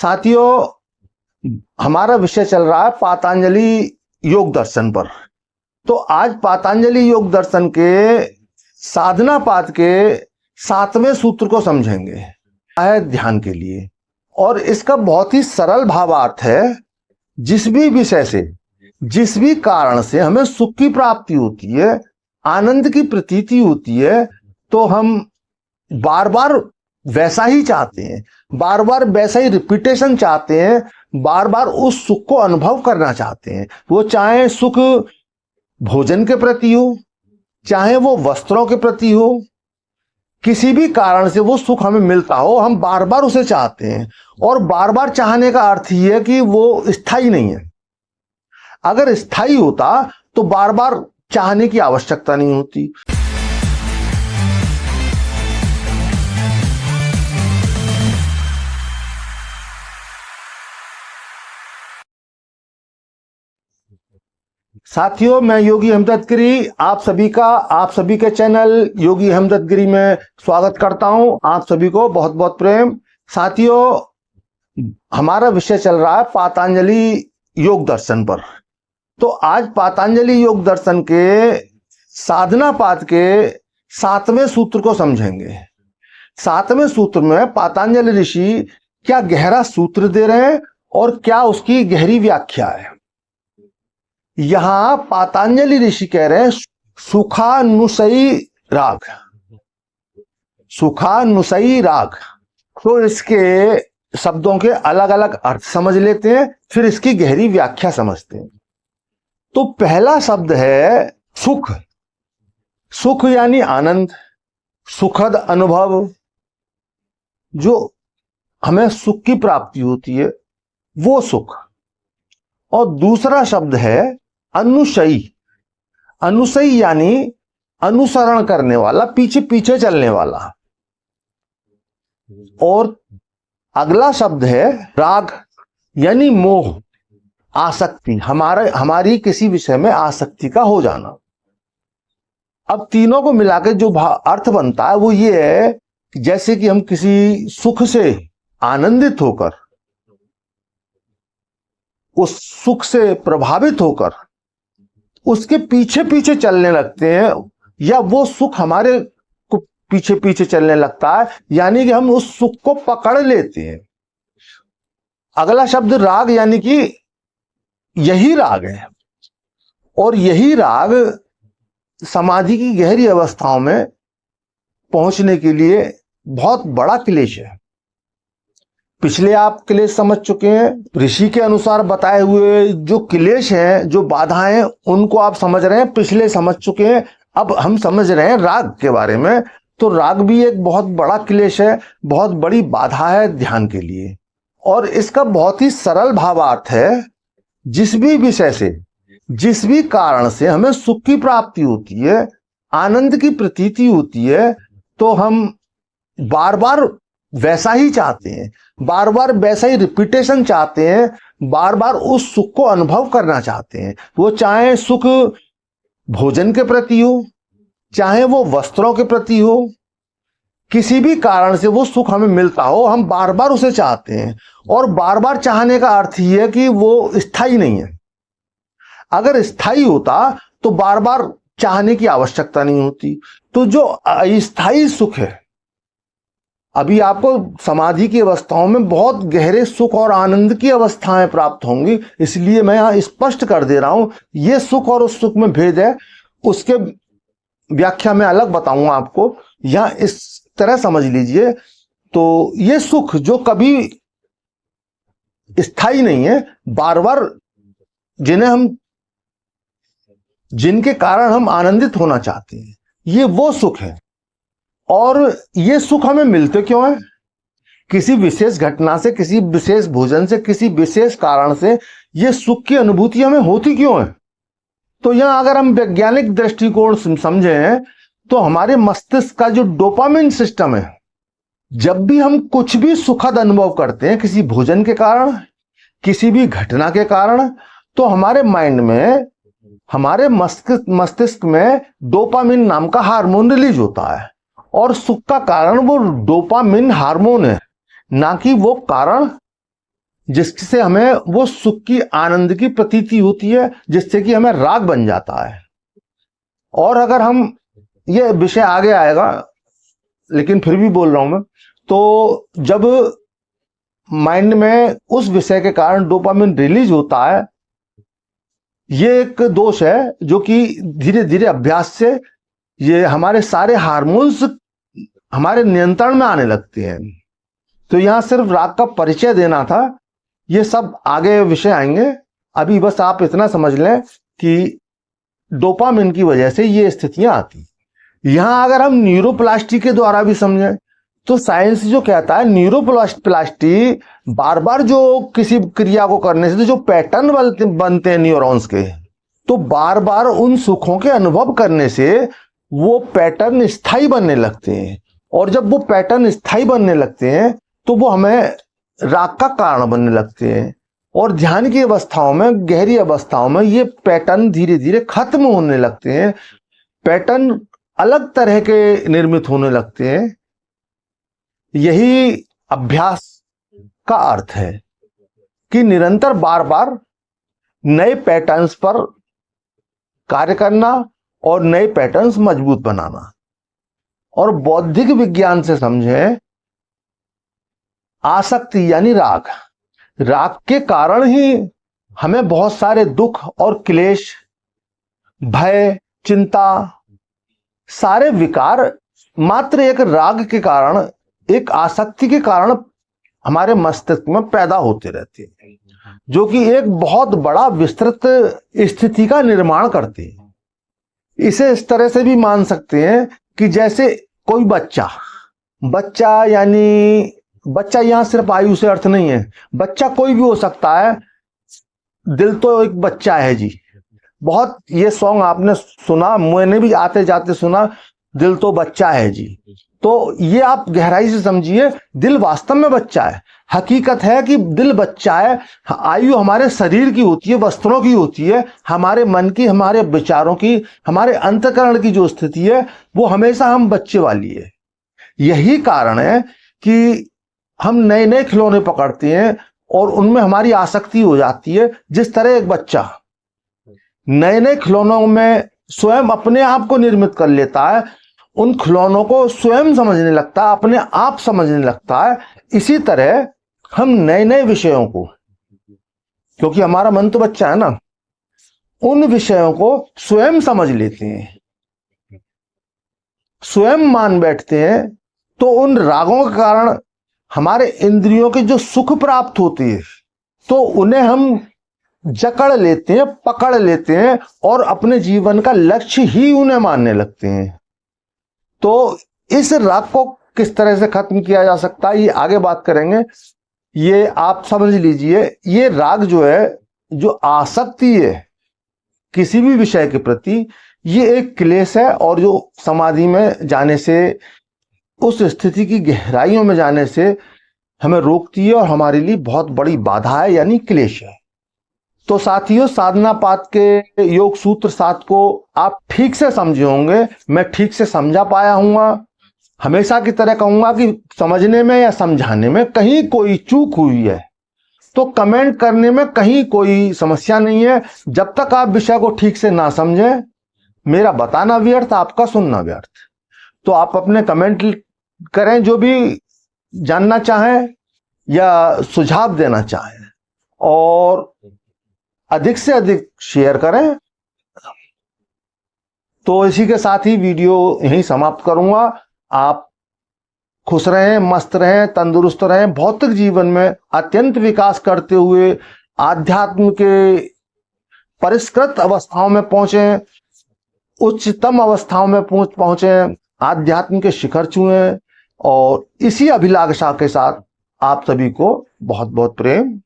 साथियों, हमारा विषय चल रहा है पातंजलि योग दर्शन पर। तो आज पातंजलि योग दर्शन के साधना पाद के 7वें सूत्र को समझेंगे है ध्यान के लिए। और इसका बहुत ही सरल भावार्थ है, जिस भी विषय से, जिस भी कारण से हमें सुख की प्राप्ति होती है, आनंद की प्रतीति होती है, तो हम बार बार वैसा ही चाहते हैं, बार बार वैसा ही रिपीटेशन चाहते हैं, बार बार उस सुख को अनुभव करना चाहते हैं। वो चाहे सुख भोजन के प्रति हो, चाहे वो वस्त्रों के प्रति हो, किसी भी कारण से वो सुख हमें मिलता हो, हम बार बार उसे चाहते हैं। और बार बार चाहने का अर्थ ही है कि वो स्थायी नहीं है। अगर स्थायी होता तो बार बार चाहने की आवश्यकता नहीं होती। साथियों, मैं योगी हमदर्द गिरी आप सभी के चैनल योगी हमदर्द गिरी में स्वागत करता हूं। आप सभी को बहुत बहुत प्रेम। साथियों, हमारा विषय चल रहा है पातंजलि योग दर्शन पर। तो आज पातंजलि योग दर्शन के साधना पाद के 7वें सूत्र को समझेंगे। 7वें सूत्र में पातंजलि ऋषि क्या गहरा सूत्र दे रहे हैं और क्या उसकी गहरी व्याख्या है। यहां पातंजलि ऋषि कह रहे हैं सुखानुसई राग, सुखानुसई राग। तो इसके शब्दों के अलग अलग अर्थ समझ लेते हैं, फिर इसकी गहरी व्याख्या समझते हैं। तो पहला शब्द है सुख। सुख यानी आनंद, सुखद अनुभव, जो हमें सुख की प्राप्ति होती है, वो सुख। और दूसरा शब्द है अनुसई। अनुसई यानी अनुसरण करने वाला, पीछे पीछे चलने वाला। और अगला शब्द है राग, यानी मोह, आसक्ति, हमारी किसी विषय में आसक्ति का हो जाना। अब तीनों को मिलाकर जो अर्थ बनता है वो ये है कि जैसे कि हम किसी सुख से आनंदित होकर, उस सुख से प्रभावित होकर उसके पीछे पीछे चलने लगते हैं, या वो सुख हमारे को पीछे पीछे चलने लगता है, यानी कि हम उस सुख को पकड़ लेते हैं। अगला शब्द राग, यानी कि यही राग है। और यही राग समाधि की गहरी अवस्थाओं में पहुंचने के लिए बहुत बड़ा क्लेश है। पिछले आप क्लेश समझ चुके हैं। ऋषि के अनुसार बताए हुए जो क्लेश हैं, जो बाधाएं हैं, उनको आप समझ रहे हैं, पिछले समझ चुके हैं। अब हम समझ रहे हैं राग के बारे में। तो राग भी एक बहुत बड़ा क्लेश है, बहुत बड़ी बाधा है ध्यान के लिए। और इसका बहुत ही सरल भावार्थ है, जिस भी विषय से, जिस भी कारण से हमें सुख की प्राप्ति होती है, आनंद की प्रतीति होती है, तो हम बार बार वैसा ही चाहते हैं, बार बार वैसा ही रिपीटेशन चाहते हैं, बार बार उस सुख को अनुभव करना चाहते हैं। वो चाहे सुख भोजन के प्रति हो, चाहे वो वस्त्रों के प्रति हो, किसी भी कारण से वो सुख हमें मिलता हो, हम बार बार उसे चाहते हैं। और बार बार चाहने का अर्थ ही है कि वो स्थायी नहीं है। अगर स्थायी होता तो बार बार चाहने की आवश्यकता नहीं होती। तो जो अस्थायी सुख है, अभी आपको समाधि की अवस्थाओं में बहुत गहरे सुख और आनंद की अवस्थाएं प्राप्त होंगी, इसलिए मैं यहां स्पष्ट कर दे रहा हूं, ये सुख और उस सुख में भेद है। उसके व्याख्या में अलग बताऊंगा आपको, यहां इस तरह समझ लीजिए। तो ये सुख जो कभी स्थायी नहीं है, बार बार जिनके कारण हम आनंदित होना चाहते हैं, ये वो सुख है। और ये सुख हमें मिलते क्यों है? किसी विशेष घटना से, किसी विशेष भोजन से, किसी विशेष कारण से ये सुख की अनुभूति हमें होती क्यों है? तो यहां अगर हम वैज्ञानिक दृष्टिकोण समझें तो हमारे मस्तिष्क का जो डोपामिन सिस्टम है, जब भी हम कुछ भी सुखद अनुभव करते हैं, किसी भोजन के कारण, किसी भी घटना के कारण, तो हमारे माइंड में, हमारे मस्तिष्क में डोपामिन नाम का हार्मोन रिलीज होता है। और सुख का कारण वो डोपामिन हार्मोन है, ना कि वो कारण जिससे हमें वो सुख की, आनंद की प्रतीति होती है, जिससे कि हमें राग बन जाता है। और अगर हम, ये विषय आगे आएगा लेकिन फिर भी बोल रहा हूं मैं, तो जब माइंड में उस विषय के कारण डोपामिन रिलीज होता है, ये एक दोष है जो कि धीरे धीरे अभ्यास से ये हमारे सारे हार्मोन्स हमारे नियंत्रण में आने लगते हैं। तो यहां सिर्फ राग का परिचय देना था, ये सब आगे विषय आएंगे। अभी बस आप इतना समझ लें कि डोपामिन की वजह से ये स्थितियां आती। यहां अगर हम न्यूरोप्लास्टी के द्वारा भी समझें तो साइंस जो कहता है, न्यूरोप्लास्टी बार बार जो किसी क्रिया को करने से जो पैटर्न बनते हैं न्यूरॉन्स के, तो बार बार उन सुखों के अनुभव करने से वो पैटर्न स्थायी बनने लगते हैं। और जब वो पैटर्न स्थायी बनने लगते हैं तो वो हमें राग का कारण बनने लगते हैं। और ध्यान की अवस्थाओं में, गहरी अवस्थाओं में ये पैटर्न धीरे धीरे खत्म होने लगते हैं, पैटर्न अलग तरह के निर्मित होने लगते हैं। यही अभ्यास का अर्थ है कि निरंतर बार बार नए पैटर्न्स पर कार्य करना और नए पैटर्न्स मजबूत बनाना। और बौद्धिक विज्ञान से समझें, आसक्ति यानी राग, राग के कारण ही हमें बहुत सारे दुख और क्लेश, भय, चिंता, सारे विकार मात्र एक राग के कारण, एक आसक्ति के कारण हमारे मस्तिष्क में पैदा होते रहते हैं, जो कि एक बहुत बड़ा विस्तृत स्थिति का निर्माण करते हैं। इसे इस तरह से भी मान सकते हैं कि जैसे कोई बच्चा यानी बच्चा, यहां सिर्फ आयु से अर्थ नहीं है, बच्चा कोई भी हो सकता है। दिल तो एक बच्चा है जी, बहुत ये सॉन्ग आपने सुना, मैंने भी आते जाते सुना, दिल तो बच्चा है जी। तो ये आप गहराई से समझिए, दिल वास्तव में बच्चा है। हकीकत है कि दिल बच्चा है। आयु हमारे शरीर की होती है, वस्त्रों की होती है, हमारे मन की, हमारे विचारों की, हमारे अंतःकरण की जो स्थिति है वो हमेशा हम बच्चे वाली है। यही कारण है कि हम नए नए खिलौने पकड़ते हैं और उनमें हमारी आसक्ति हो जाती है। जिस तरह एक बच्चा नए नए खिलौनों में स्वयं अपने आप को निर्मित कर लेता है, उन खिलौनों को स्वयं समझने लगता है, अपने आप समझने लगता है, इसी तरह हम नए नए विषयों को, क्योंकि हमारा मन तो बच्चा है ना, उन विषयों को स्वयं समझ लेते हैं, स्वयं मान बैठते हैं। तो उन रागों के कारण हमारे इंद्रियों के जो सुख प्राप्त होती है, तो उन्हें हम जकड़ लेते हैं, पकड़ लेते हैं और अपने जीवन का लक्ष्य ही उन्हें मानने लगते हैं। तो इस राग को किस तरह से खत्म किया जा सकता है, ये आगे बात करेंगे। ये आप समझ लीजिए, ये राग जो है, जो आसक्ति है किसी भी विषय के प्रति, ये एक क्लेश है। और जो समाधि में जाने से, उस स्थिति की गहराइयों में जाने से हमें रोकती है और हमारे लिए बहुत बड़ी बाधा है, यानी क्लेश है। तो साथियों, साधना पाठ के योग सूत्र 7 को आप ठीक से समझे होंगे, मैं ठीक से समझा पाया हूँ। हमेशा की तरह कहूंगा कि समझने में या समझाने में कहीं कोई चूक हुई है तो कमेंट करने में कहीं कोई समस्या नहीं है। जब तक आप विषय को ठीक से ना समझें, मेरा बताना व्यर्थ, आपका सुनना व्यर्थ। तो आप अपने कमेंट करें, जो भी जानना चाहें या सुझाव देना चाहें, और अधिक से अधिक शेयर करें। तो इसी के साथ ही वीडियो यहीं समाप्त करूंगा। आप खुश रहें, मस्त रहें, तंदुरुस्त रहें, भौतिक जीवन में अत्यंत विकास करते हुए आध्यात्म के परिष्कृत अवस्थाओं में पहुंचे, उच्चतम अवस्थाओं में पहुंचे, आध्यात्म के शिखर छुएं। और इसी अभिलाषा के साथ आप सभी को बहुत बहुत प्रेम।